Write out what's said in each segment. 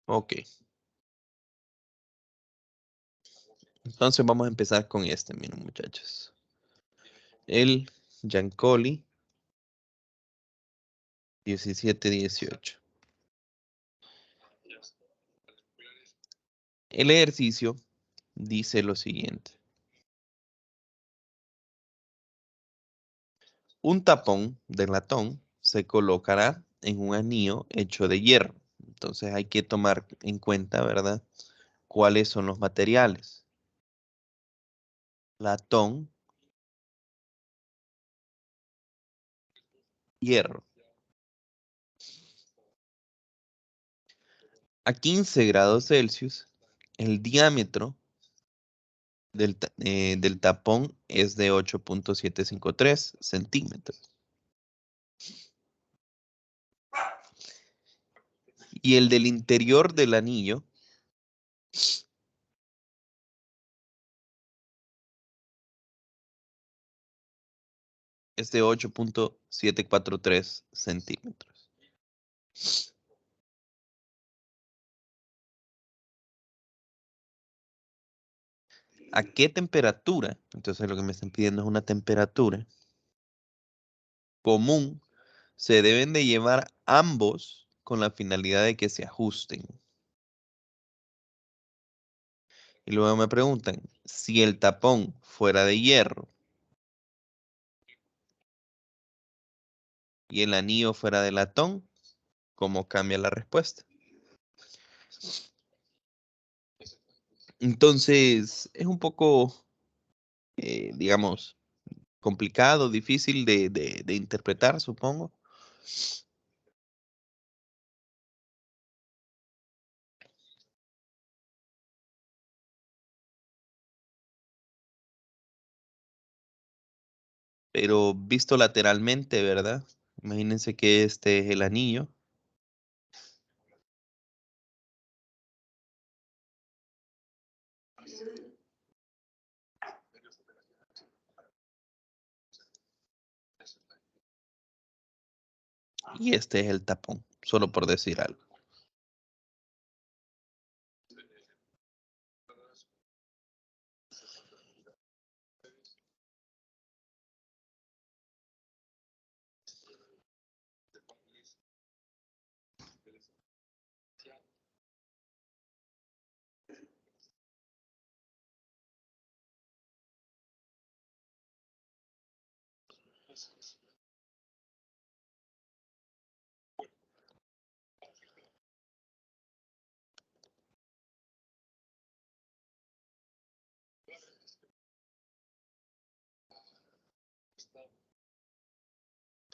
Ok. Entonces vamos a empezar con este, miren muchachos. El Giancoli 17-18. El ejercicio dice lo siguiente. Un tapón de latón se colocará en un anillo hecho de hierro. Entonces hay que tomar en cuenta, ¿verdad? ¿Cuáles son los materiales? Latón, hierro. A 15 grados Celsius, el diámetro del tapón es de 8.753 centímetros. Y el del interior del anillo es de 8.743 centímetros. ¿A qué temperatura? Entonces lo que me están pidiendo es una temperatura común. Se deben de llevar ambos con la finalidad de que se ajusten. Y luego me preguntan, si el tapón fuera de hierro y el anillo fuera de latón, ¿cómo cambia la respuesta? Entonces, es un poco, digamos, complicado, difícil de interpretar, supongo. Pero visto lateralmente, ¿verdad? Imagínense que este es el anillo. Y este es el tapón, solo por decir algo.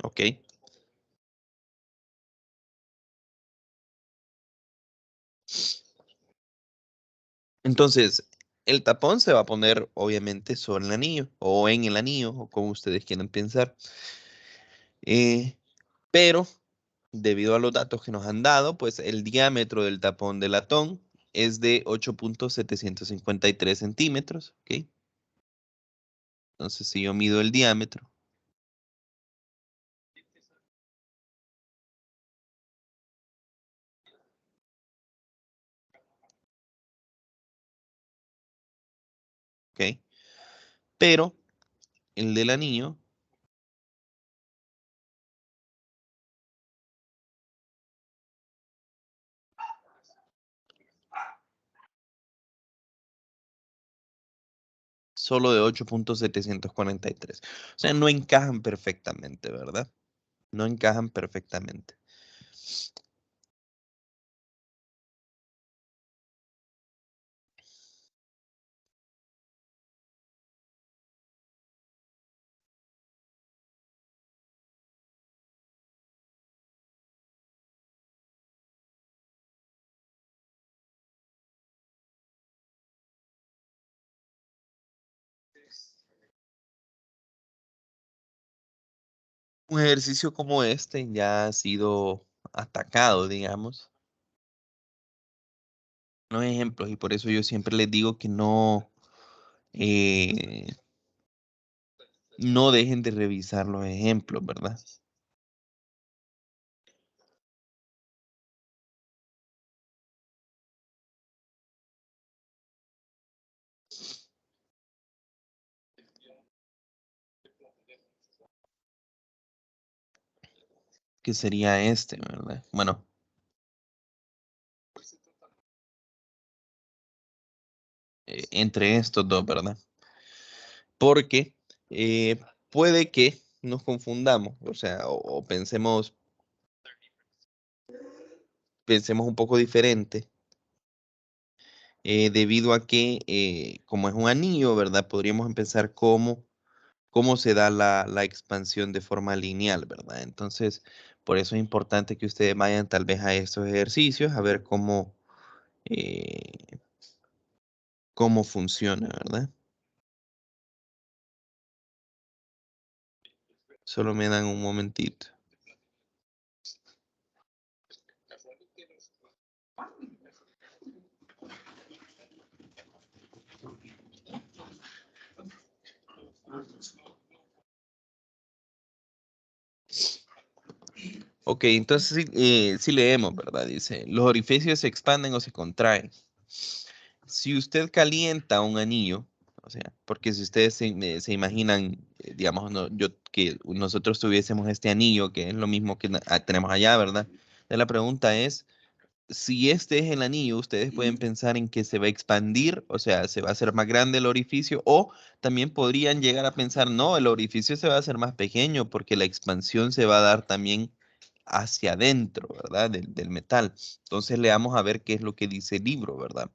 ¿Ok? Entonces, el tapón se va a poner obviamente sobre el anillo o en el anillo o como ustedes quieran pensar. Eh, pero debido a los datos que nos han dado, pues el diámetro del tapón de latón es de 8.753 centímetros, ¿ok? Entonces, si yo mido el diámetro, ¿ok? Pero el del anillo solo de 8.743. O sea, no encajan perfectamente, ¿verdad? No encajan perfectamente. Un ejercicio como este ya ha sido atacado, digamos. No ejemplos, y por eso yo siempre les digo que eh, no dejen de revisar los ejemplos, ¿verdad? que sería este, ¿verdad? Bueno, entre estos dos, ¿verdad? Porque puede que nos confundamos, o sea, o pensemos un poco diferente, debido a que, como es un anillo, ¿verdad? Podríamos empezar cómo se da la expansión de forma lineal, ¿verdad? Entonces, por eso es importante que ustedes vayan tal vez a estos ejercicios a ver eh, cómo funciona, ¿verdad? Solo me dan un momentito. Ok, entonces sí leemos, ¿verdad? Dice, los orificios se expanden o se contraen. Si usted calienta un anillo, o sea, porque si ustedes se imaginan, digamos, que nosotros tuviésemos este anillo, que es lo mismo que tenemos allá, ¿verdad? La pregunta es, si este es el anillo, ustedes pueden pensar en que se va a expandir, o sea, se va a hacer más grande el orificio, o también podrían llegar a pensar, no, el orificio se va a hacer más pequeño porque la expansión se va a dar también hacia adentro, ¿verdad? Del metal. Entonces le vamos a ver qué es lo que dice el libro, ¿verdad?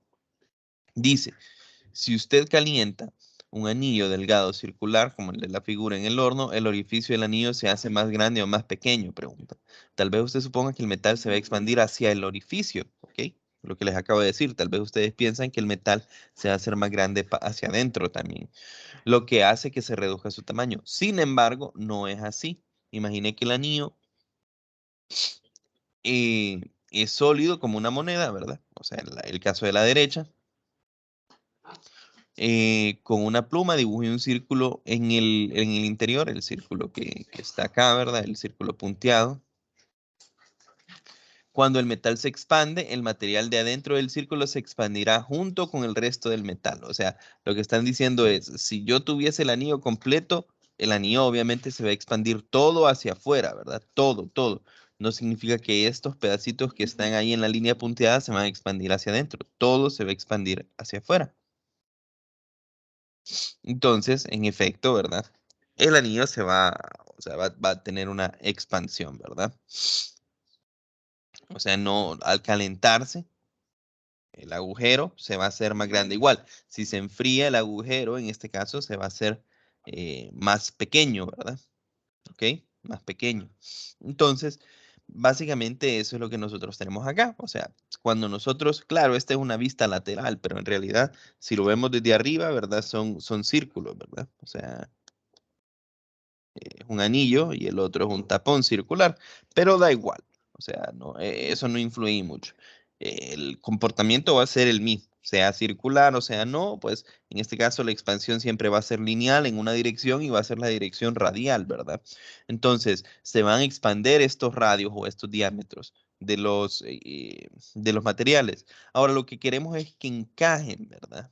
Dice, si usted calienta un anillo delgado circular, como el de la figura en el horno, el orificio del anillo se hace más grande o más pequeño, pregunta. Tal vez usted suponga que el metal se va a expandir hacia el orificio, ¿ok? Lo que les acabo de decir, tal vez ustedes piensan que el metal se va a hacer más grande hacia adentro también, lo que hace que se reduzca su tamaño. Sin embargo, no es así. Imagine que el anillo es sólido como una moneda, ¿verdad? O sea, el caso de la derecha. Con una pluma dibujé un círculo en el interior, el círculo que está acá, ¿verdad? El círculo punteado. Cuando el metal se expande, el material de adentro del círculo se expandirá junto con el resto del metal. O sea, lo que están diciendo es, si yo tuviese el anillo completo, el anillo obviamente se va a expandir todo hacia afuera, ¿verdad? Todo, todo. No significa que estos pedacitos que están ahí en la línea punteada se van a expandir hacia adentro. Todo se va a expandir hacia afuera. Entonces, en efecto, ¿verdad? El anillo o sea, va a tener una expansión, ¿verdad? O sea, no, al calentarse, el agujero se va a hacer más grande. Igual, si se enfría el agujero, en este caso, se va a hacer más pequeño, ¿verdad? ¿Ok? Más pequeño. Entonces, básicamente eso es lo que nosotros tenemos acá. O sea, cuando nosotros, claro, esta es una vista lateral, pero en realidad, si lo vemos desde arriba, ¿verdad? Son círculos, ¿verdad? O sea, un anillo y el otro es un tapón circular, pero da igual, o sea, no, eso no influye mucho. El comportamiento va a ser el mismo, sea circular o sea no, pues en este caso la expansión siempre va a ser lineal en una dirección y va a ser la dirección radial, ¿verdad? Entonces, se van a expander estos radios o estos diámetros de los materiales. Ahora, lo que queremos es que encajen, ¿verdad?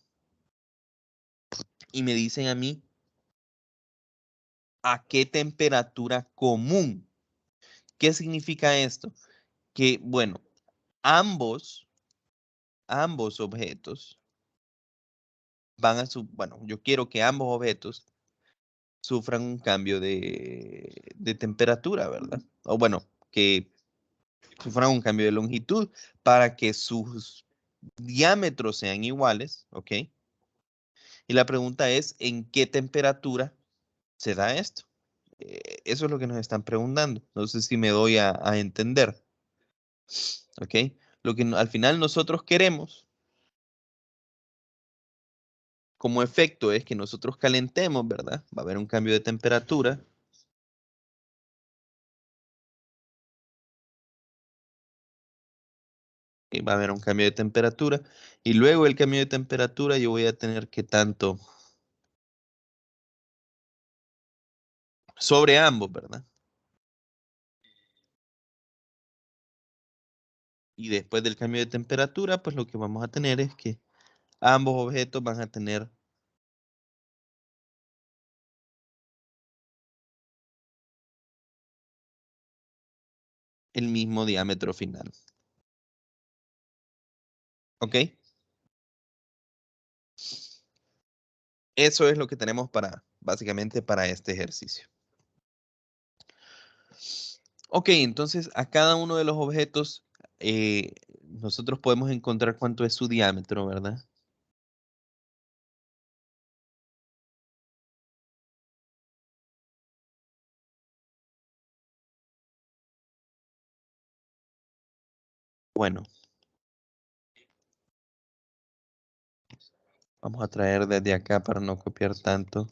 Y me dicen a mí, ¿a qué temperatura común? ¿Qué significa esto? Que, bueno, ambos, ambos objetos bueno, yo quiero que ambos objetos sufran un cambio de temperatura, ¿verdad? O bueno, que sufran un cambio de longitud para que sus diámetros sean iguales, ¿ok? Y la pregunta es, ¿en qué temperatura se da esto? Eso es lo que nos están preguntando. No sé si me doy a entender, ¿ok? Lo que al final nosotros queremos como efecto es que nosotros calentemos, ¿verdad? Va a haber un cambio de temperatura. Y va a haber un cambio de temperatura. Y luego el cambio de temperatura yo voy a tener que tanto sobre ambos, ¿verdad? Y después del cambio de temperatura, pues lo que vamos a tener es que ambos objetos van a tener el mismo diámetro final. ¿Ok? Eso es lo que tenemos para, básicamente, para este ejercicio. Ok, entonces a cada uno de los objetos nosotros podemos encontrar cuánto es su diámetro, ¿verdad? Bueno, vamos a traer desde acá para no copiar tanto.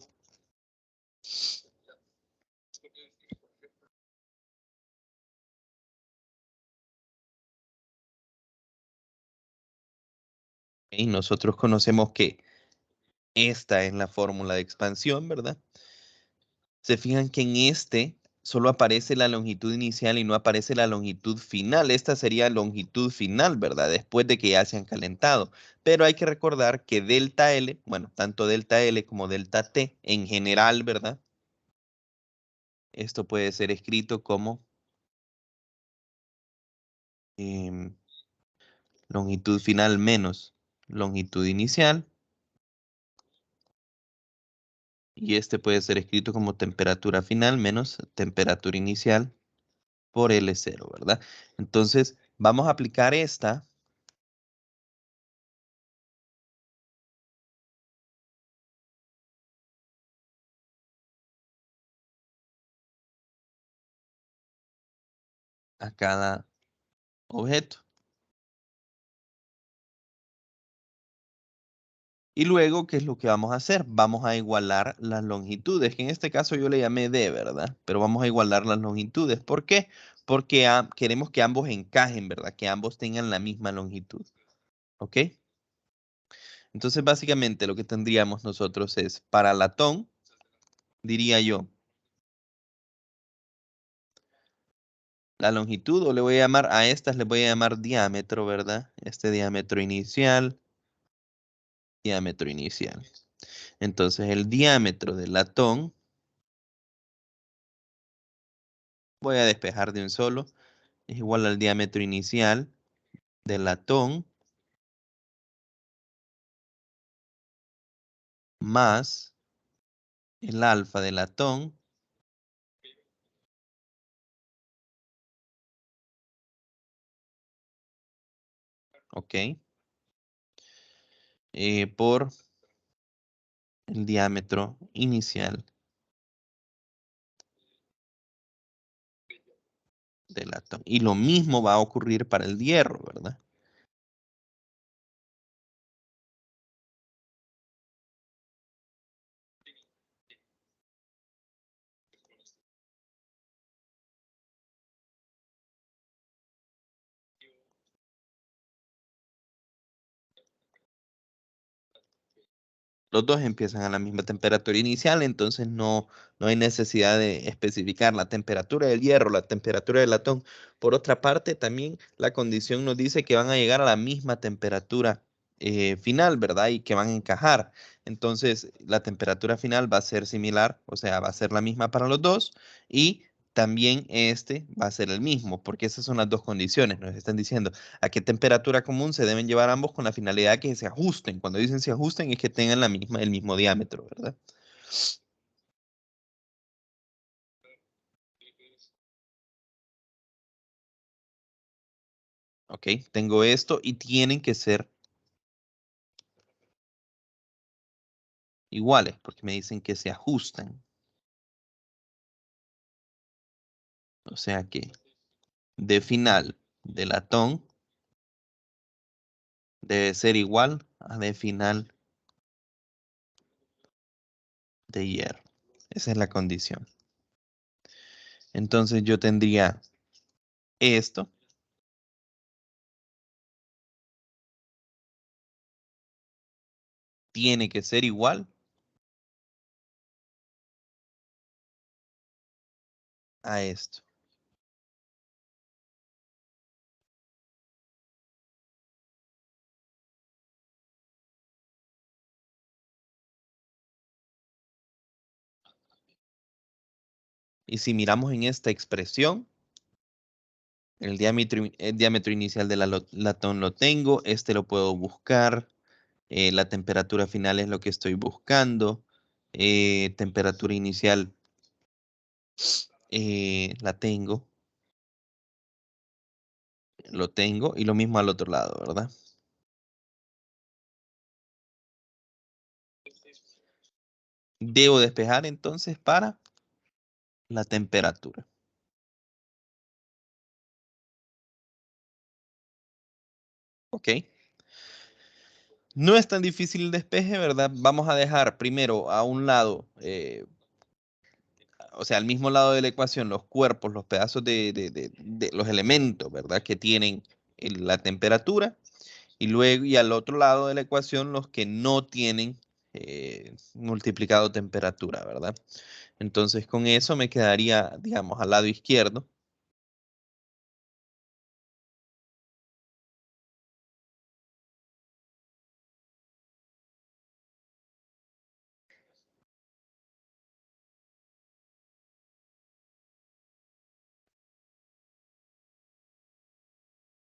Y nosotros conocemos que esta es la fórmula de expansión, ¿verdad? Se fijan que en este solo aparece la longitud inicial y no aparece la longitud final. Esta sería longitud final, ¿verdad? Después de que ya se han calentado. Pero hay que recordar que delta L, bueno, tanto delta L como delta T en general, ¿verdad? Esto puede ser escrito como em, longitud final menos longitud inicial. Y este puede ser escrito como temperatura final menos temperatura inicial por L0, ¿verdad? Entonces, vamos a aplicar esta a cada objeto. Y luego, ¿qué es lo que vamos a hacer? Vamos a igualar las longitudes, que en este caso yo le llamé D, ¿verdad? Pero vamos a igualar las longitudes. ¿Por qué? Porque queremos que ambos encajen, ¿verdad? Que ambos tengan la misma longitud. ¿Ok? Entonces, básicamente lo que tendríamos nosotros es, para latón, diría yo, la longitud, o le voy a llamar, a estas le voy a llamar diámetro, ¿verdad? Este diámetro inicial. Entonces, el diámetro del latón, voy a despejar de un solo, es igual al diámetro inicial del latón más el alfa del latón, ¿ok? Por el diámetro inicial del latón. Y lo mismo va a ocurrir para el hierro, ¿verdad? Los dos empiezan a la misma temperatura inicial, entonces no hay necesidad de especificar la temperatura del hierro, la temperatura del latón. Por otra parte, también la condición nos dice que van a llegar a la misma temperatura final, ¿verdad? Y que van a encajar. Entonces, la temperatura final va a ser similar, o sea, va a ser la misma para los dos y también este va a ser el mismo, porque esas son las dos condiciones. Nos están diciendo a qué temperatura común se deben llevar ambos con la finalidad de que se ajusten. Cuando dicen se ajusten es que tengan el mismo diámetro, ¿verdad? Ok, tengo esto y tienen que ser iguales porque me dicen que se ajustan. O sea que D final de latón debe ser igual a D final de hierro. Esa es la condición. Entonces yo tendría esto, tiene que ser igual a esto. Y si miramos en esta expresión, El diámetro inicial del latón lo tengo. Este lo puedo buscar. La temperatura final es lo que estoy buscando. Temperatura inicial la tengo. Lo tengo. Y lo mismo al otro lado, ¿verdad? Debo despejar entonces para la temperatura. Ok. No es tan difícil el despeje, ¿verdad? Vamos a dejar primero a un lado, o sea, al mismo lado de la ecuación, los cuerpos, los pedazos de los elementos, ¿verdad? Que tienen la temperatura. Y luego, y al otro lado de la ecuación, los que no tienen multiplicado temperatura, ¿verdad? Entonces, con eso me quedaría, digamos, al lado izquierdo.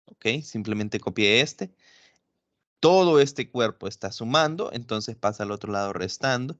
¿Ok? Simplemente copié este. Todo este cuerpo está sumando, entonces pasa al otro lado restando.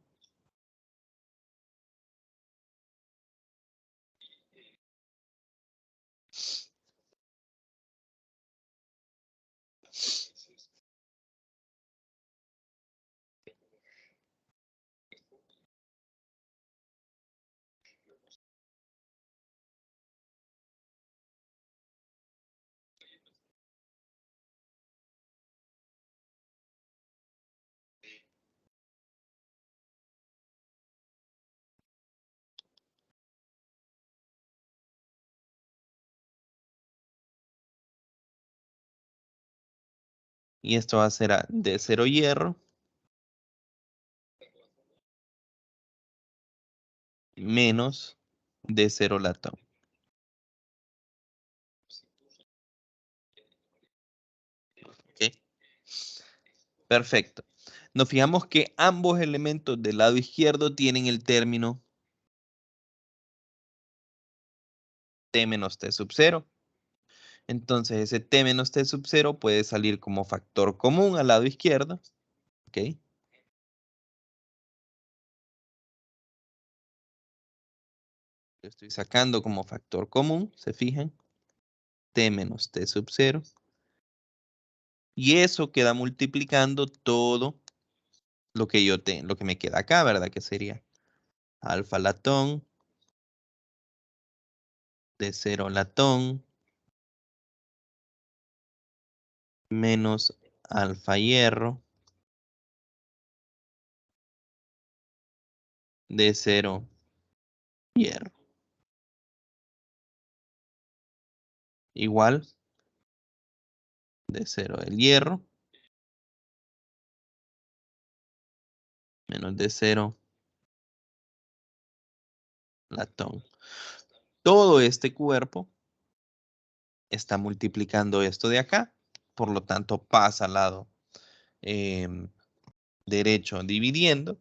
Y esto va a ser de 0 hierro menos de 0 latón. ¿Ok? Perfecto. Nos fijamos que ambos elementos del lado izquierdo tienen el término T menos T sub 0. Entonces ese T menos T sub 0 puede salir como factor común al lado izquierdo. ¿Ok? Lo estoy sacando como factor común, ¿se fijan? T menos T sub 0. Y eso queda multiplicando todo lo que lo que me queda acá, ¿verdad? Que sería alfa latón de 0 latón menos alfa hierro de 0 hierro. Igual de 0 el hierro menos de 0 latón. Todo este cuerpo está multiplicando esto de acá, por lo tanto pasa al lado em, derecho dividiendo.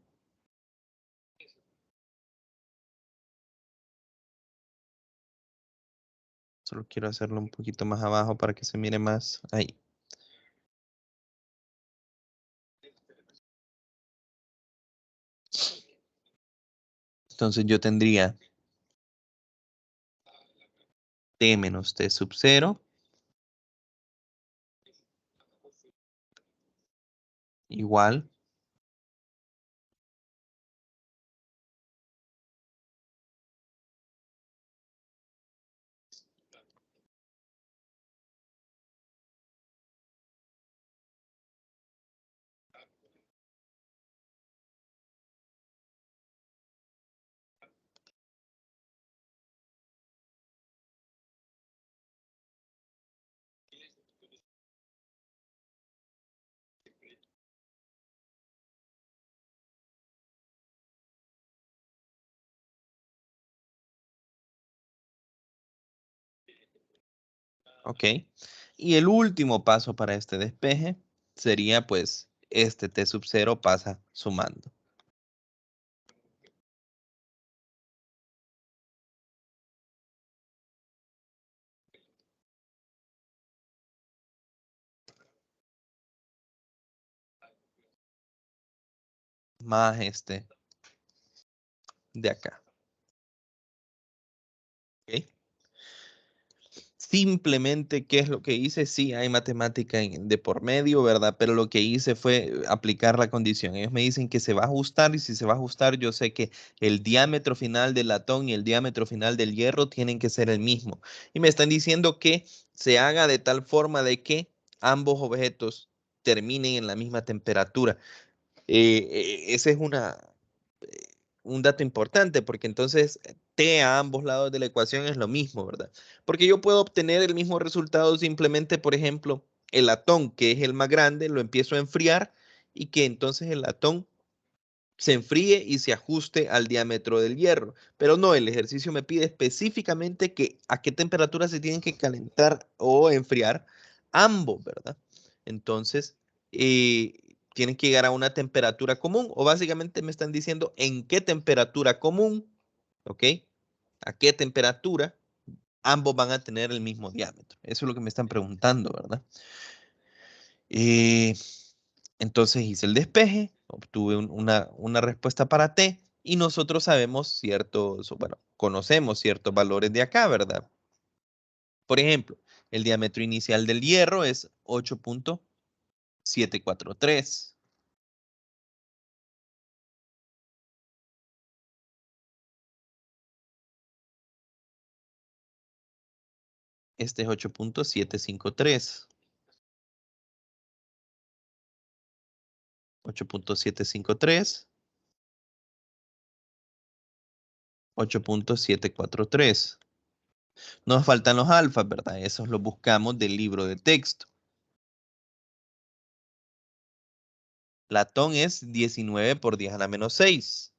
Solo quiero hacerlo un poquito más abajo para que se mire más ahí. Entonces yo tendría T menos T sub 0 igual ¿ok? Y el último paso para este despeje sería pues este T sub 0 pasa sumando. más este de acá. ¿Ok? Simplemente, ¿qué es lo que hice? Sí, hay matemática de por medio, ¿verdad? Pero lo que hice fue aplicar la condición. Ellos me dicen que se va a ajustar y si se va a ajustar, yo sé que el diámetro final del latón y el diámetro final del hierro tienen que ser el mismo. Y me están diciendo que se haga de tal forma de que ambos objetos terminen en la misma temperatura. Ese es un dato importante porque entonces T a ambos lados de la ecuación es lo mismo, ¿verdad? Porque yo puedo obtener el mismo resultado simplemente, por ejemplo, el latón, que es el más grande, lo empiezo a enfriar y que entonces el latón se enfríe y se ajuste al diámetro del hierro. Pero no, el ejercicio me pide específicamente que a qué temperatura se tienen que calentar o enfriar ambos, ¿verdad? Entonces, tienen que llegar a una temperatura común o básicamente me están diciendo en qué temperatura común, ¿ok? ¿A qué temperatura ambos van a tener el mismo diámetro? Eso es lo que me están preguntando, ¿verdad? Eh, entonces hice el despeje, obtuve una respuesta para T y nosotros sabemos ciertos, bueno, conocemos ciertos valores de acá, ¿verdad? Por ejemplo, el diámetro inicial del hierro es 8.743. Este es 8.753. 8.753. 8.743. Nos faltan los alfas, ¿verdad? Esos los buscamos del libro de texto. Latón es 19 por 10 a la menos 6.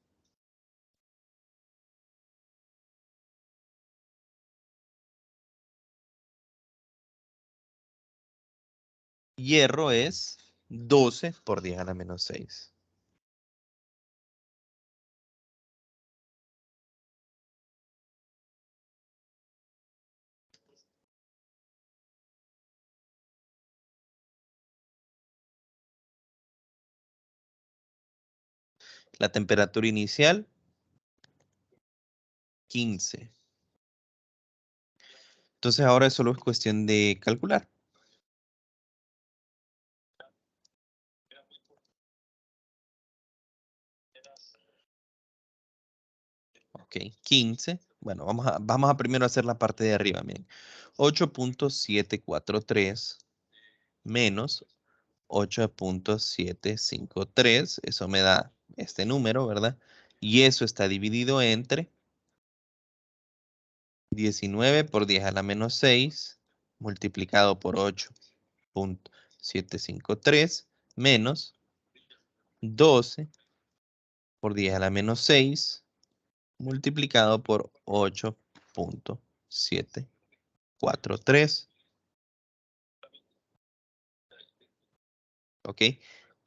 Hierro es 12 por 10 a la menos 6. La temperatura inicial, 15. Entonces ahora solo es cuestión de calcular. Ok, 15. Bueno, vamos a primero hacer la parte de arriba, miren. 8.743 menos 8.753. Eso me da este número, ¿verdad? Y eso está dividido entre 19 por 10 a la menos 6 multiplicado por 8.753 menos 12 por 10 a la menos 6 multiplicado por 8.743. ¿Ok?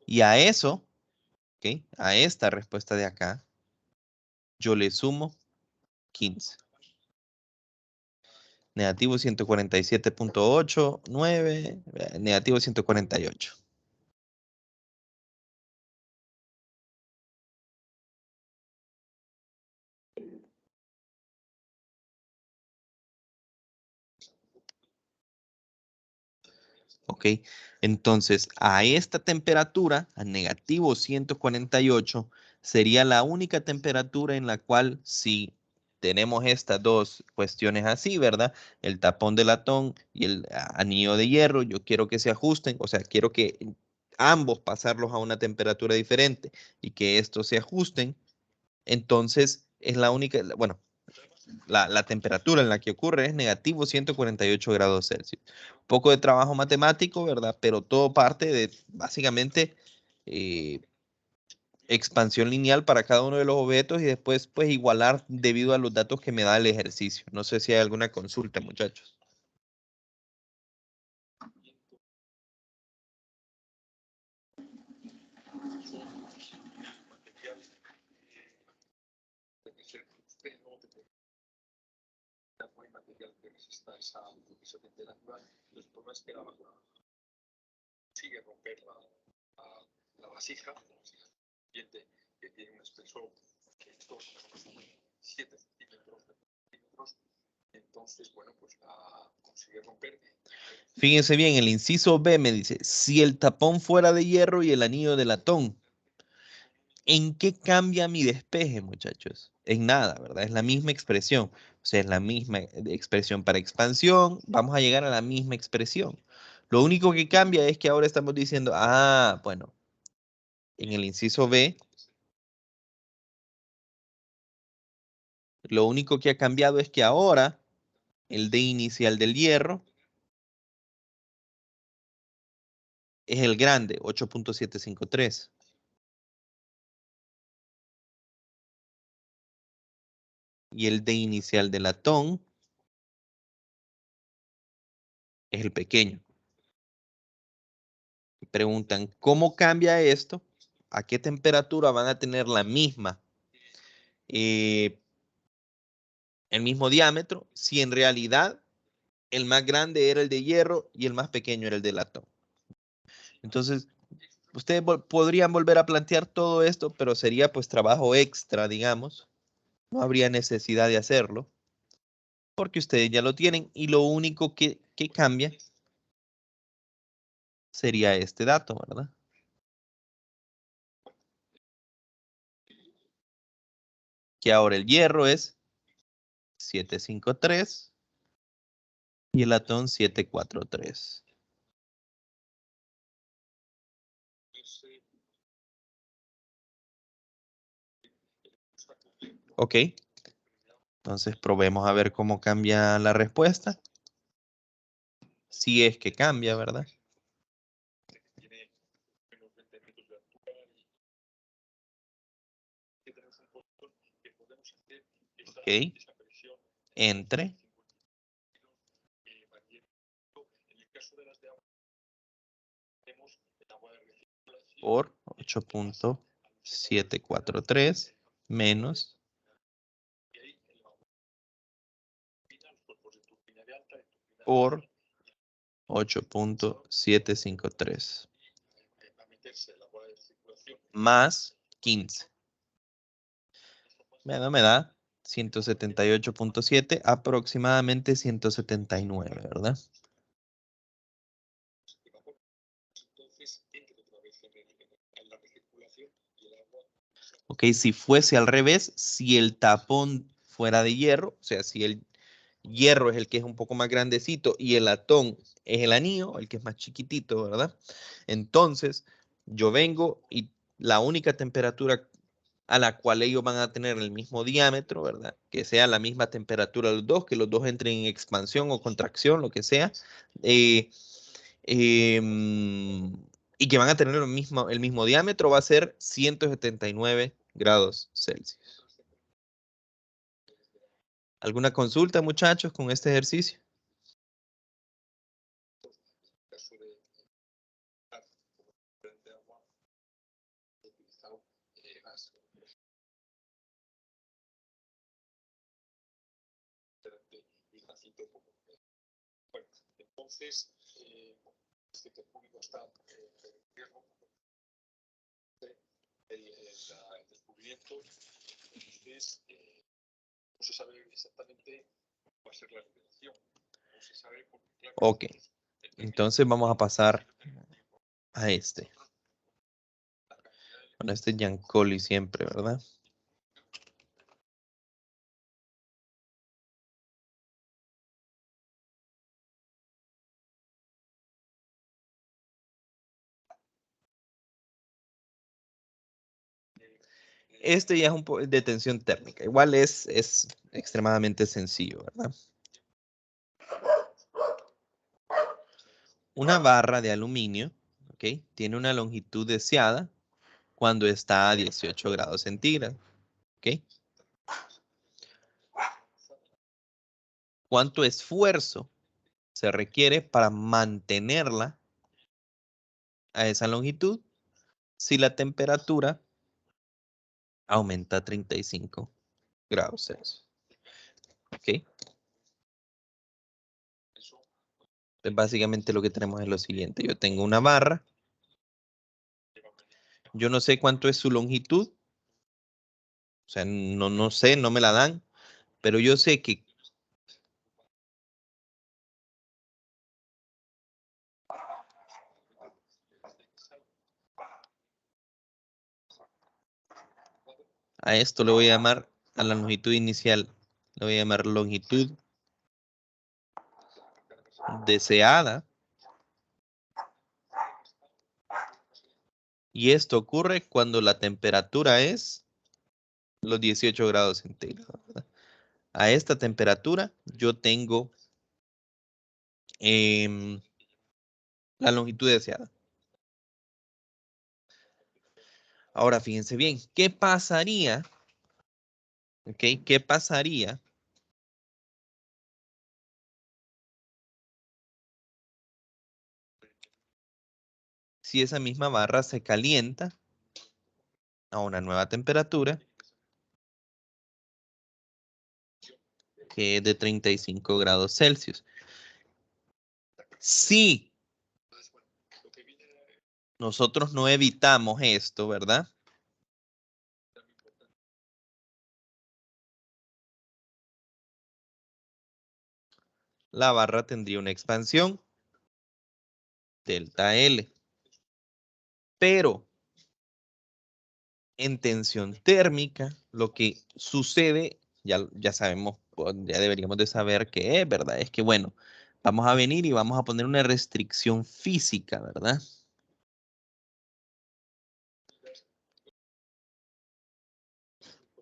Y a eso, ¿ok? A esta respuesta de acá, yo le sumo 15. Negativo 147.89, negativo 148. ¿Ok? Entonces, a esta temperatura, a negativo 148, sería la única temperatura en la cual si tenemos estas dos cuestiones así, ¿verdad? El tapón de latón y el anillo de hierro, yo quiero que se ajusten, o sea, quiero que ambos pasarlos a una temperatura diferente y que estos se ajusten, entonces es la única, bueno, la temperatura en la que ocurre es negativo 148 grados Celsius. Poco de trabajo matemático, ¿verdad? Pero todo parte de básicamente eh, expansión lineal para cada uno de los objetos y después pues igualar debido a los datos que me da el ejercicio. No sé si hay alguna consulta, muchachos. Fíjense bien, el inciso B me dice, si el tapón fuera de hierro y el anillo de latón, ¿en qué cambia mi despeje, muchachos? En nada, ¿verdad? Es la misma expresión. O sea, es la misma expresión para expansión. Vamos a llegar a la misma expresión. Lo único que cambia es que ahora estamos diciendo, bueno, en el inciso B, lo único que ha cambiado es que ahora el D inicial del hierro es el grande, 8.753. Y el D inicial del latón es el pequeño. Y preguntan, ¿cómo cambia esto? ¿A qué temperatura van a tener la misma, el mismo diámetro, si en realidad el más grande era el de hierro y el más pequeño era el de latón? Entonces, ustedes podrían volver a plantear todo esto, pero sería pues trabajo extra, digamos. No habría necesidad de hacerlo, porque ustedes ya lo tienen y lo único que cambia sería este dato, ¿verdad? Que ahora el hierro es 753 y el latón 743. Ok, entonces probemos a ver cómo cambia la respuesta. Si es que cambia, ¿verdad? Ok, entre por 8.743 menos por 8.753 más 15. Bueno, me da 178.7, aproximadamente 179, ¿verdad? Ok, si fuese al revés, si el tapón fuera de hierro, o sea, si el hierro es el que es un poco más grandecito y el latón es el anillo, el que es más chiquitito, ¿verdad? Entonces, yo vengo y la única temperatura a la cual ellos van a tener el mismo diámetro, ¿verdad? Que sea la misma temperatura los dos, que los dos entren en expansión o contracción, lo que sea, eh, y que van a tener el mismo diámetro, va a ser 179 grados Celsius. ¿Alguna consulta, muchachos, con este ejercicio? Ok, entonces vamos a pasar a este. Bueno, este es Giancoli siempre, ¿verdad? Este ya es un poco de tensión térmica. Igual es extremadamente sencillo, ¿verdad? Una barra de aluminio, ¿ok? Tiene una longitud deseada cuando está a 18 grados centígrados, ¿ok? ¿Cuánto esfuerzo se requiere para mantenerla a esa longitud si la temperatura aumenta a 35 grados Celsius? ¿Ok? Entonces, básicamente lo que tenemos es lo siguiente. Yo tengo una barra. Yo no sé cuánto es su longitud, sea, no sé, no me la dan, pero yo sé que a esto le voy a llamar, a la longitud inicial, le voy a llamar longitud deseada. Y esto ocurre cuando la temperatura es los 18 grados centígrados, ¿verdad? A esta temperatura yo tengo la longitud deseada. Ahora fíjense bien, ¿qué pasaría? ¿Ok? ¿Qué pasaría si esa misma barra se calienta a una nueva temperatura que es de 35 grados Celsius? Si nosotros no evitamos esto, ¿verdad? La barra tendría una expansión delta L. Pero en tensión térmica, lo que sucede, ya sabemos, ya deberíamos de saber qué es, ¿verdad? Es que, bueno, vamos a venir y vamos a poner una restricción física, ¿verdad?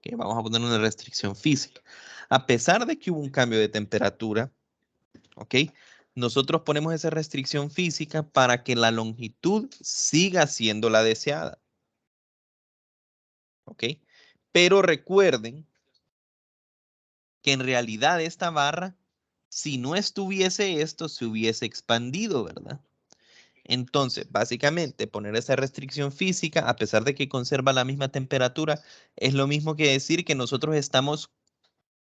Que vamos a poner una restricción física. A pesar de que hubo un cambio de temperatura, ¿ok? Nosotros ponemos esa restricción física para que la longitud siga siendo la deseada, ¿ok? Pero recuerden que en realidad esta barra, si no estuviese esto, se hubiese expandido, ¿verdad? Entonces, básicamente, poner esa restricción física, a pesar de que conserva la misma temperatura, es lo mismo que decir que nosotros estamos,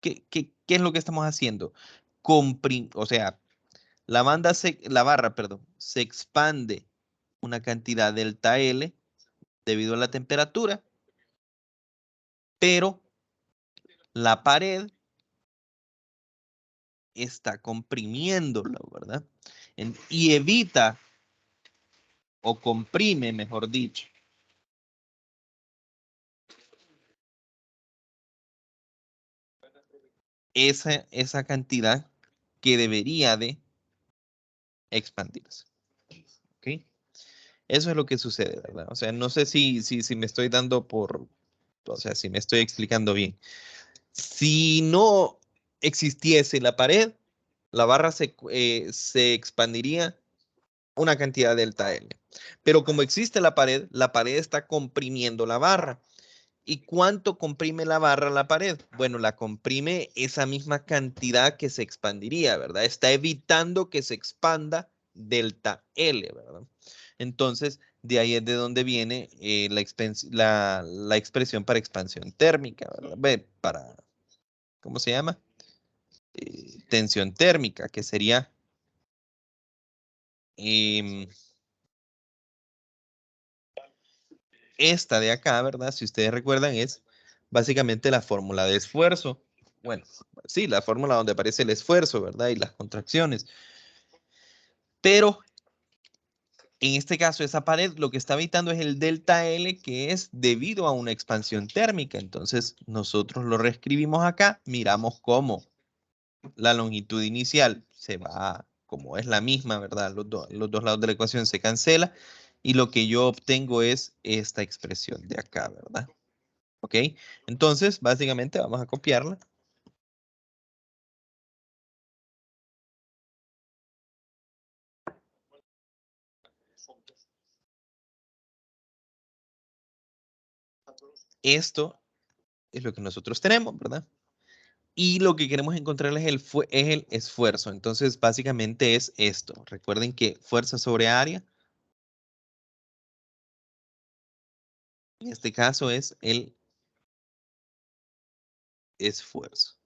¿qué es lo que estamos haciendo? O sea, la barra, perdón, se expande una cantidad delta L debido a la temperatura, pero la pared está comprimiéndolo, ¿verdad? Y evita o comprime, mejor dicho, esa cantidad que debería de expandirse. ¿Ok? Eso es lo que sucede, ¿verdad? O sea, no sé si me estoy dando o sea, si me estoy explicando bien. Si no existiese la pared, la barra se expandiría una cantidad delta L. Pero como existe la pared está comprimiendo la barra. ¿Y cuánto comprime la barra la pared? Bueno, la comprime esa misma cantidad que se expandiría, ¿verdad? Está evitando que se expanda delta L, ¿verdad? Entonces, de ahí es de donde viene la expresión para expansión térmica, ¿verdad? ¿Cómo se llama? Tensión térmica, que sería em, esta de acá, ¿verdad? Si ustedes recuerdan, es básicamente la fórmula de esfuerzo. Bueno, sí, la fórmula donde aparece el esfuerzo, ¿verdad? Y las contracciones. Pero en este caso, esa pared lo que está evitando es el delta L, que es debido a una expansión térmica. Entonces, nosotros lo reescribimos acá, miramos cómo la longitud inicial se va, como es la misma, ¿verdad? Los dos lados de la ecuación se cancela y lo que yo obtengo es esta expresión de acá, ¿verdad? ¿Ok? Entonces, básicamente vamos a copiarla. Esto es lo que nosotros tenemos, ¿verdad? Y lo que queremos encontrar es el esfuerzo. Entonces, básicamente es esto. Recuerden que fuerza sobre área, en este caso es el esfuerzo.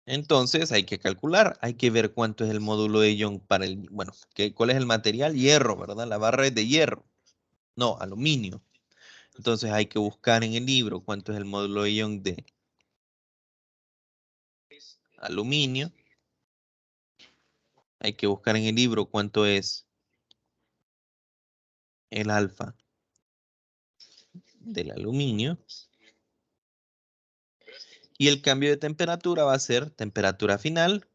Entonces, hay que calcular, hay que ver cuánto es el módulo de Young para bueno, cuál es el material, hierro, ¿verdad? La barra es de hierro, no, aluminio. Entonces hay que buscar en el libro cuánto es el módulo de Young de aluminio. Hay que buscar en el libro cuánto es el alfa del aluminio. Y el cambio de temperatura va a ser temperatura final,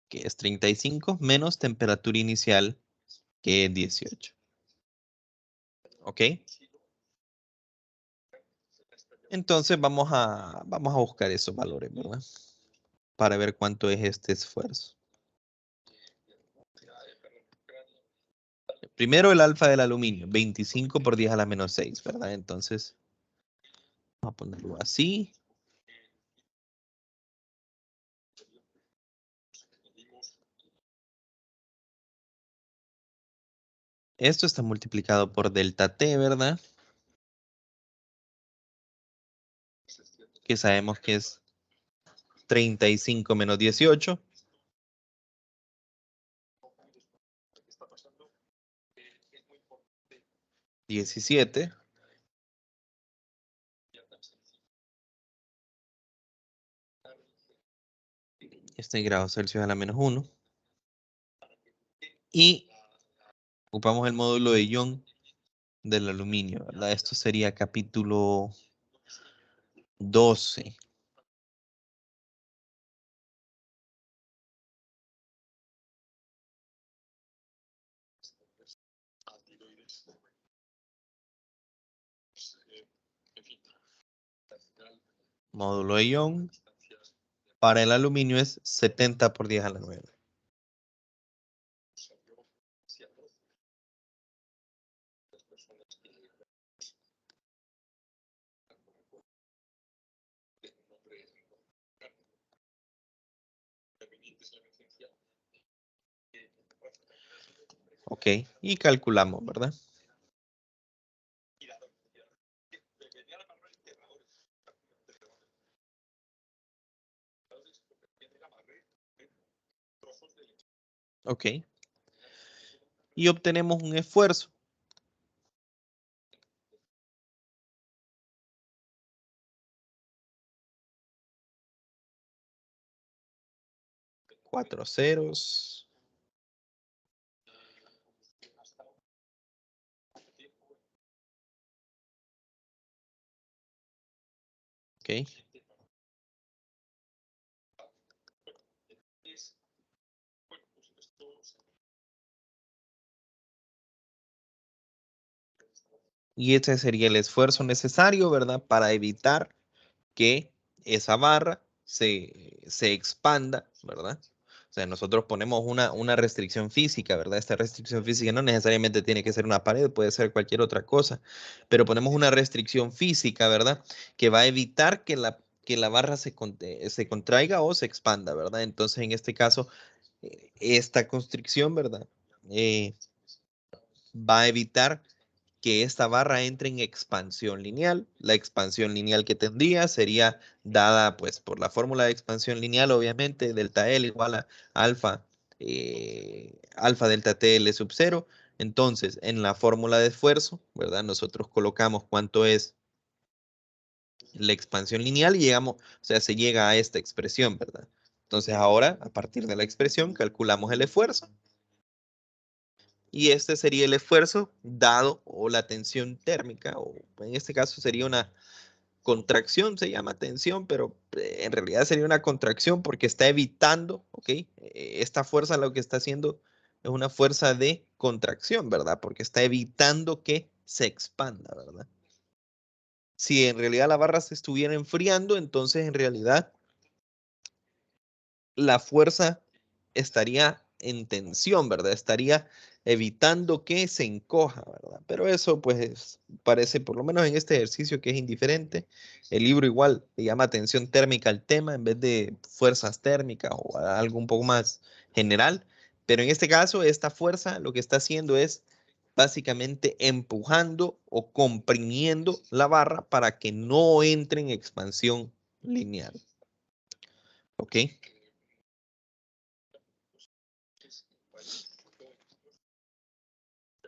que es 35, menos temperatura inicial, que es 18. ¿Ok? Entonces vamos a buscar esos valores, ¿verdad? Para ver cuánto es este esfuerzo. Primero el alfa del aluminio, 25 por 10 a la menos 6, ¿verdad? Entonces, vamos a ponerlo así. Esto está multiplicado por delta T, ¿verdad? Que sabemos que es 35 menos 18. 17. Este en grados Celsius a la menos 1. Y ocupamos el módulo de Young del aluminio, ¿verdad? Esto sería capítulo 12. Módulo de Young para el aluminio es 70 por 10 a la 9. Ok, y calculamos, ¿verdad? Ok. Y obtenemos un esfuerzo. Cuatro ceros. Ok. Y este sería el esfuerzo necesario, ¿verdad? Para evitar que esa barra se expanda, ¿verdad? O sea, nosotros ponemos una restricción física, ¿verdad? Esta restricción física no necesariamente tiene que ser una pared, puede ser cualquier otra cosa, pero ponemos una restricción física, ¿verdad? Que va a evitar que la barra se contraiga o se expanda, ¿verdad? Entonces, en este caso, esta constricción, ¿verdad? Va a evitar que esta barra entre en expansión lineal. La expansión lineal que tendría sería dada pues por la fórmula de expansión lineal, obviamente, delta L igual a alfa, alfa delta TL sub 0. Entonces, en la fórmula de esfuerzo, ¿verdad? Nosotros colocamos cuánto es la expansión lineal y llegamos, o sea, se llega a esta expresión, ¿verdad? Entonces ahora, a partir de la expresión, calculamos el esfuerzo. Y este sería el esfuerzo dado o la tensión térmica, o en este caso sería una contracción, se llama tensión, pero en realidad sería una contracción porque está evitando, ¿ok? Esta fuerza lo que está haciendo es una fuerza de contracción, ¿verdad? Porque está evitando que se expanda, ¿verdad? Si en realidad la barra se estuviera enfriando, entonces en realidad la fuerza estaría en tensión, ¿verdad? Estaría evitando que se encoja, ¿verdad? Pero eso pues parece, por lo menos en este ejercicio, que es indiferente. El libro igual le llama tensión térmica al tema en vez de fuerzas térmicas o algo un poco más general. Pero en este caso, esta fuerza lo que está haciendo es básicamente empujando o comprimiendo la barra para que no entre en expansión lineal. ¿Ok?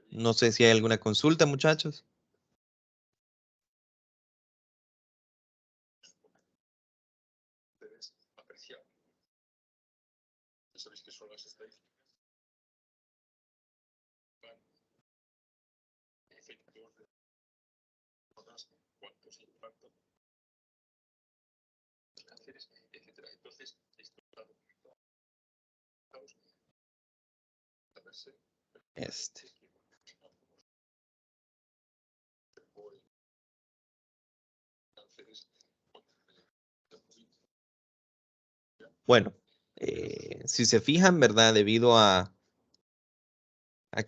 No sé si hay alguna consulta, muchachos. Este. Bueno, si se fijan, ¿verdad? Debido a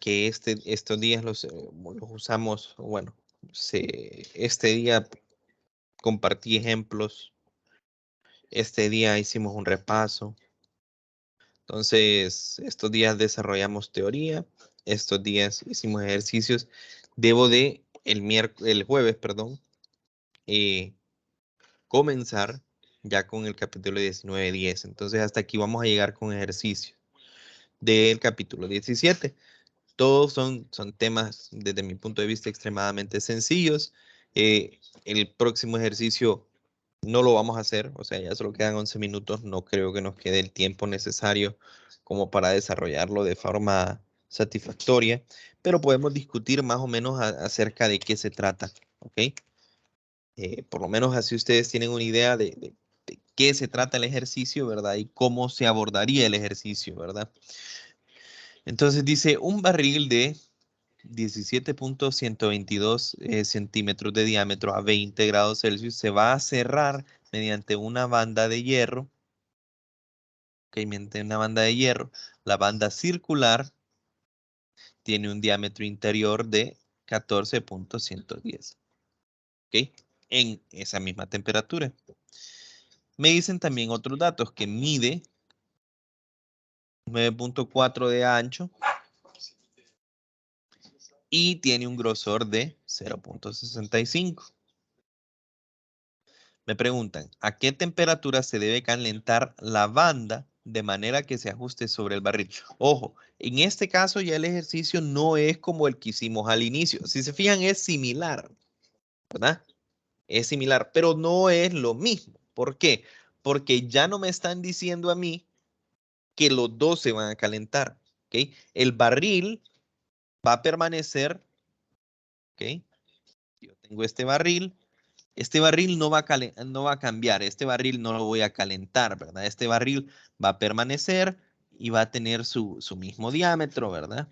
que estos días los usamos, bueno, este día compartí ejemplos, este día hicimos un repaso. Entonces, estos días desarrollamos teoría, estos días hicimos ejercicios. Debo de el jueves, perdón, comenzar ya con el capítulo 19:10. Entonces, hasta aquí vamos a llegar con ejercicio del capítulo 17. Todos son temas, desde mi punto de vista, extremadamente sencillos. El próximo ejercicio no lo vamos a hacer, o sea, ya solo quedan 11 minutos. No creo que nos quede el tiempo necesario como para desarrollarlo de forma satisfactoria, pero podemos discutir más o menos acerca de qué se trata, ¿ok? Por lo menos así ustedes tienen una idea de qué se trata el ejercicio, ¿verdad? Y cómo se abordaría el ejercicio, ¿verdad? Entonces dice, un barril de 17.122 centímetros de diámetro a 20 grados Celsius se va a cerrar mediante una banda de hierro. Ok, mediante una banda de hierro. La banda circular tiene un diámetro interior de 14.110. Ok, en esa misma temperatura. Me dicen también otros datos, que mide 9.4 de ancho y tiene un grosor de 0.65. Me preguntan, ¿a qué temperatura se debe calentar la banda de manera que se ajuste sobre el barril? Ojo, en este caso ya el ejercicio no es como el que hicimos al inicio. Si se fijan, es similar, ¿verdad? Es similar, pero no es lo mismo. ¿Por qué? Porque ya no me están diciendo a mí que los dos se van a calentar, ¿ok? El barril va a permanecer, ¿ok? Yo tengo este barril. Este barril no va a cambiar, este barril no lo voy a calentar, ¿verdad? Este barril va a permanecer y va a tener su mismo diámetro, ¿verdad?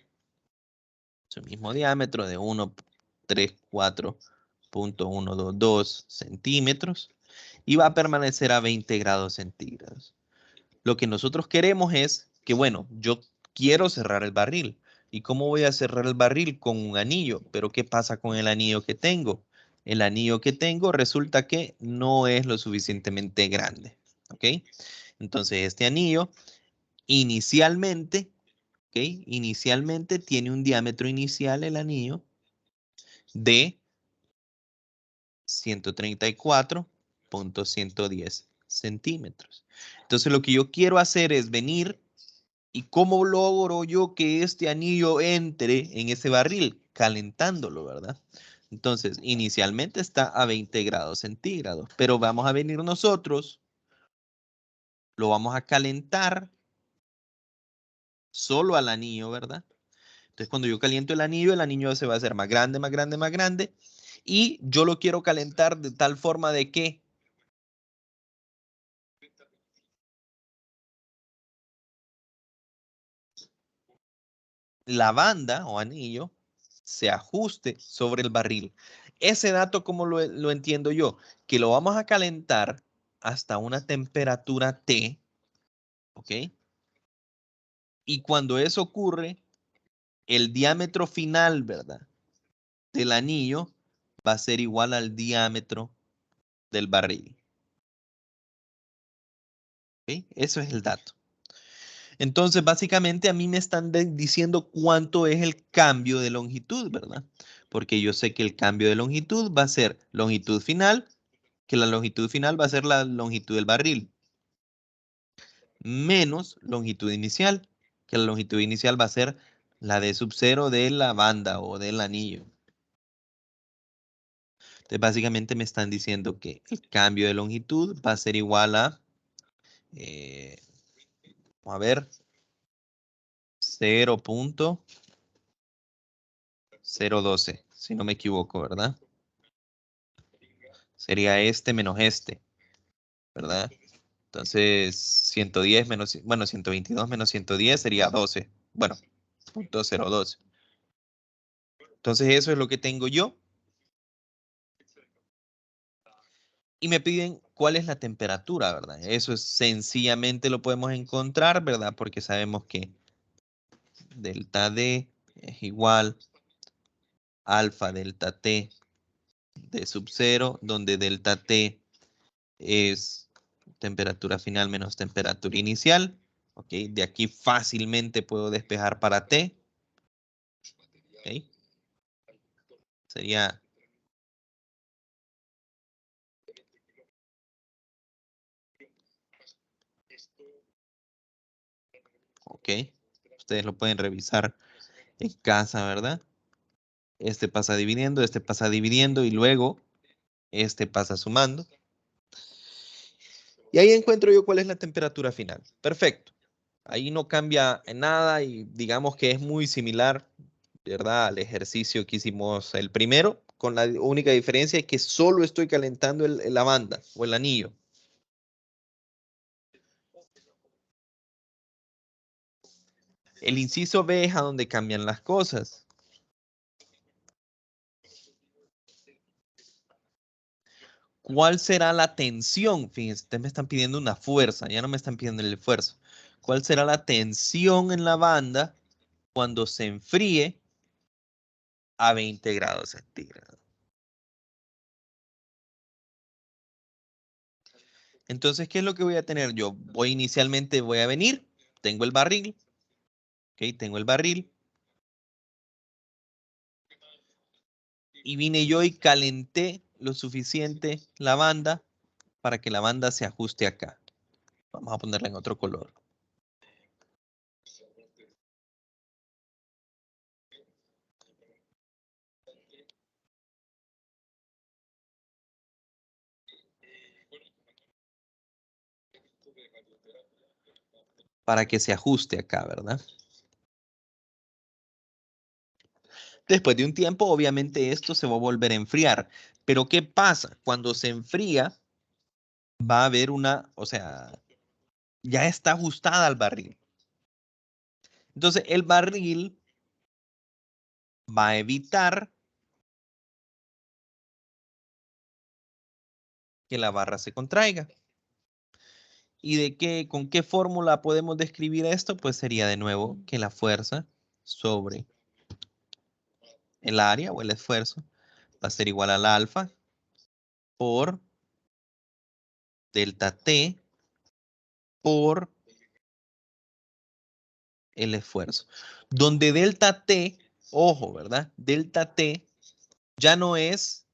Su mismo diámetro de 134.122 centímetros y va a permanecer a 20 grados centígrados. Lo que nosotros queremos es que, bueno, yo quiero cerrar el barril. ¿Y cómo voy a cerrar el barril? Con un anillo. Pero ¿qué pasa con el anillo que tengo? El anillo que tengo resulta que no es lo suficientemente grande. ¿Ok? Entonces este anillo inicialmente, ¿ok? Inicialmente tiene un diámetro inicial, el anillo, de 134.110 centímetros. Entonces lo que yo quiero hacer es venir. ¿Y cómo logro yo que este anillo entre en ese barril? Calentándolo, ¿verdad? Entonces, inicialmente está a 20 grados centígrados, pero vamos a venir nosotros, lo vamos a calentar solo al anillo, ¿verdad? Entonces, cuando yo caliento el anillo se va a hacer más grande, más grande, más grande, y yo lo quiero calentar de tal forma de que la banda o anillo se ajuste sobre el barril. Ese dato, ¿cómo lo entiendo yo? Que lo vamos a calentar hasta una temperatura T, ¿ok? Y cuando eso ocurre, el diámetro final, ¿verdad? Del anillo va a ser igual al diámetro del barril. ¿Ok? Eso es el dato. Entonces, básicamente a mí me están diciendo cuánto es el cambio de longitud, ¿verdad? Porque yo sé que el cambio de longitud va a ser longitud final, que la longitud final va a ser la longitud del barril, menos longitud inicial, que la longitud inicial va a ser la d sub 0 de la banda o del anillo. Entonces, básicamente me están diciendo que el cambio de longitud va a ser igual a Vamos a ver. 0.012, si no me equivoco, ¿verdad? Sería este menos este, ¿verdad? Entonces, 110 menos, bueno, 122 menos 110 sería 12. Bueno, 0.012. Entonces, eso es lo que tengo yo. Y me piden cuál es la temperatura, ¿verdad? Eso es sencillamente lo podemos encontrar, ¿verdad? Porque sabemos que delta D es igual alfa delta T de sub 0, donde delta T es temperatura final menos temperatura inicial. ¿Ok? De aquí fácilmente puedo despejar para T. ¿Ok? Sería... ¿Ok? Ustedes lo pueden revisar en casa, ¿verdad? Este pasa dividiendo y luego este pasa sumando. Y ahí encuentro yo cuál es la temperatura final. Perfecto. Ahí no cambia en nada y digamos que es muy similar, ¿verdad? Al ejercicio que hicimos el primero, con la única diferencia es que solo estoy calentando la banda o el anillo. El inciso B es a donde cambian las cosas. ¿Cuál será la tensión? Fíjense, ustedes me están pidiendo una fuerza, ya no me están pidiendo el esfuerzo. ¿Cuál será la tensión en la banda cuando se enfríe a 20 grados centígrados? Entonces, ¿qué es lo que voy a tener yo? Inicialmente voy a venir, tengo el barril, ¿ok? Tengo el barril. Y vine yo y calenté lo suficiente la banda para que la banda se ajuste acá. Vamos a ponerla en otro color. Para que se ajuste acá, ¿verdad? Después de un tiempo, obviamente esto se va a volver a enfriar. Pero ¿qué pasa? Cuando se enfría, va a haber una, o sea, ya está ajustada al barril. Entonces, el barril va a evitar que la barra se contraiga. ¿Y con qué fórmula podemos describir esto? Pues sería de nuevo que la fuerza sobre el área o el esfuerzo va a ser igual al alfa por delta T por el esfuerzo. Donde delta T, ojo, ¿verdad? Delta T ya no es,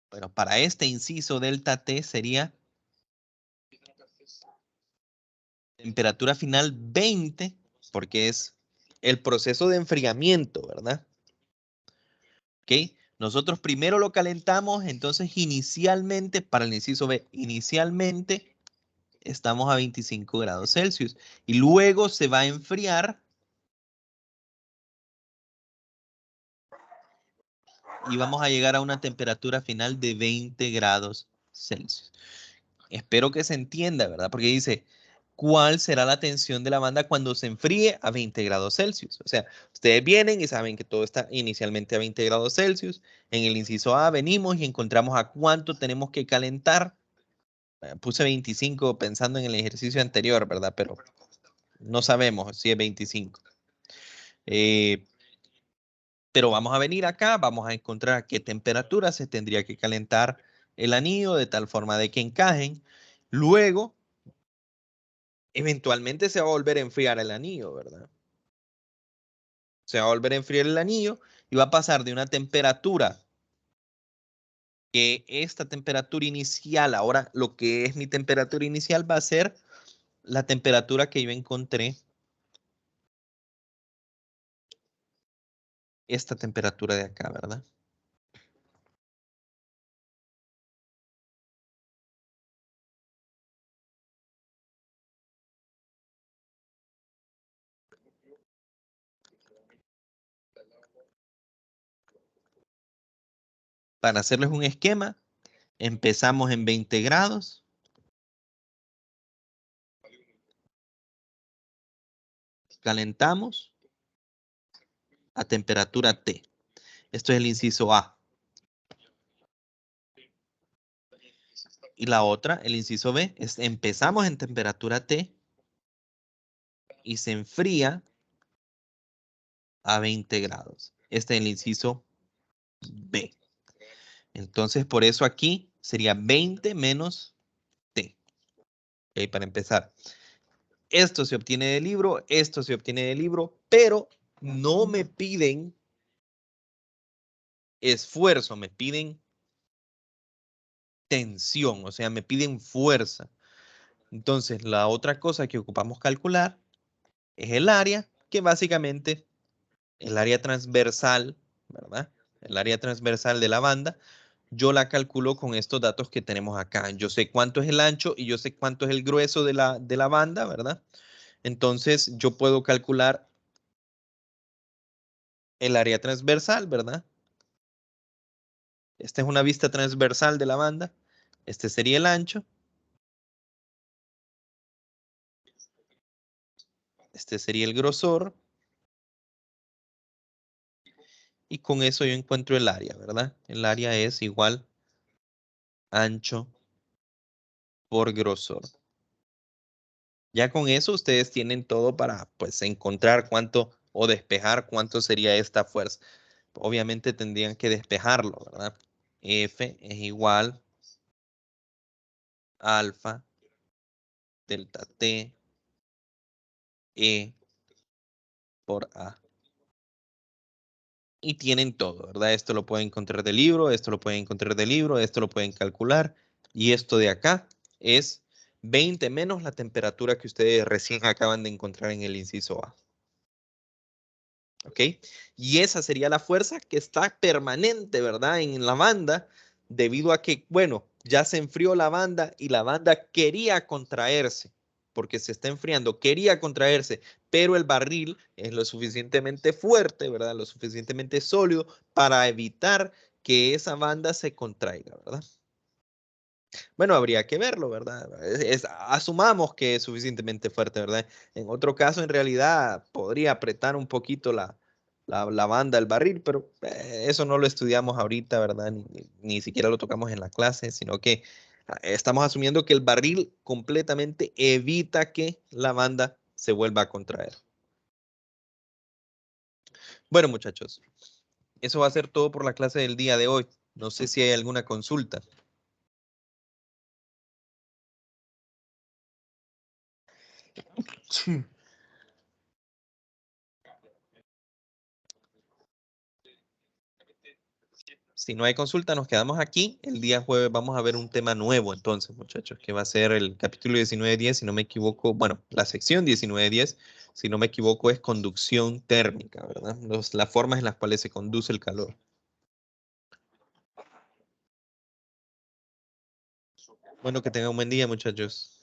bueno, para este inciso delta T sería temperatura final 20, porque es el proceso de enfriamiento, ¿verdad? ¿Ok? Nosotros primero lo calentamos, entonces inicialmente, para el inciso B, inicialmente estamos a 25 grados Celsius y luego se va a enfriar y vamos a llegar a una temperatura final de 20 grados Celsius. Espero que se entienda, ¿verdad? Porque dice, ¿cuál será la tensión de la banda cuando se enfríe a 20 grados Celsius? O sea, ustedes vienen y saben que todo está inicialmente a 20 grados Celsius. En el inciso A venimos y encontramos a cuánto tenemos que calentar. Puse 25 pensando en el ejercicio anterior, ¿verdad? Pero no sabemos si es 25. Eh, pero vamos a venir acá, vamos a encontrar a qué temperatura se tendría que calentar el anillo de tal forma de que encajen. Luego, eventualmente se va a volver a enfriar el anillo, ¿verdad? Se va a volver a enfriar el anillo y va a pasar de una temperatura que esta temperatura inicial, ahora lo que es mi temperatura inicial va a ser la temperatura que yo encontré, esta temperatura de acá, ¿verdad? Para hacerles un esquema, empezamos en 20 grados. Calentamos a temperatura T. Esto es el inciso A. Y la otra, el inciso B, es empezamos en temperatura T y se enfría a 20 grados. Este es el inciso B. Entonces, por eso aquí sería 20 menos T. ¿Okay? Para empezar. Esto se obtiene del libro, esto se obtiene del libro, pero no me piden esfuerzo, me piden tensión, o sea, me piden fuerza. Entonces, la otra cosa que ocupamos calcular es el área, que básicamente el área transversal, ¿verdad? El área transversal de la banda, yo la calculo con estos datos que tenemos acá. Yo sé cuánto es el ancho y yo sé cuánto es el grueso de la banda, ¿verdad? Entonces, yo puedo calcular el área transversal, ¿verdad? Esta es una vista transversal de la banda. Este sería el ancho. Este sería el grosor. Y con eso yo encuentro el área, ¿verdad? El área es igual ancho por grosor. Ya con eso ustedes tienen todo para pues encontrar cuánto o despejar cuánto sería esta fuerza. Obviamente tendrían que despejarlo, ¿verdad? F es igual a alfa delta T E por A. Y tienen todo, ¿verdad? Esto lo pueden encontrar del libro, esto lo pueden encontrar del libro, esto lo pueden calcular. Y esto de acá es 20 menos la temperatura que ustedes recién acaban de encontrar en el inciso A. ¿Ok? Y esa sería la fuerza que está permanente, ¿verdad? En la banda, debido a que, bueno, ya se enfrió la banda y la banda quería contraerse, porque se está enfriando, quería contraerse, pero el barril es lo suficientemente fuerte, ¿verdad? Lo suficientemente sólido para evitar que esa banda se contraiga, ¿verdad? Bueno, habría que verlo, ¿verdad? Asumamos que es suficientemente fuerte, ¿verdad? En otro caso, en realidad, podría apretar un poquito la banda, el barril, pero eso no lo estudiamos ahorita, ¿verdad? Ni siquiera lo tocamos en la clase, sino que estamos asumiendo que el barril completamente evita que la banda se vuelva a contraer. Bueno, muchachos, eso va a ser todo por la clase del día de hoy. No sé si hay alguna consulta. Sí. Si no hay consulta, nos quedamos aquí. El día jueves vamos a ver un tema nuevo entonces, muchachos, que va a ser el capítulo 19.10, si no me equivoco. Bueno, la sección 19.10, si no me equivoco, es conducción térmica, ¿verdad? Las formas en las cuales se conduce el calor. Bueno, que tengan un buen día, muchachos.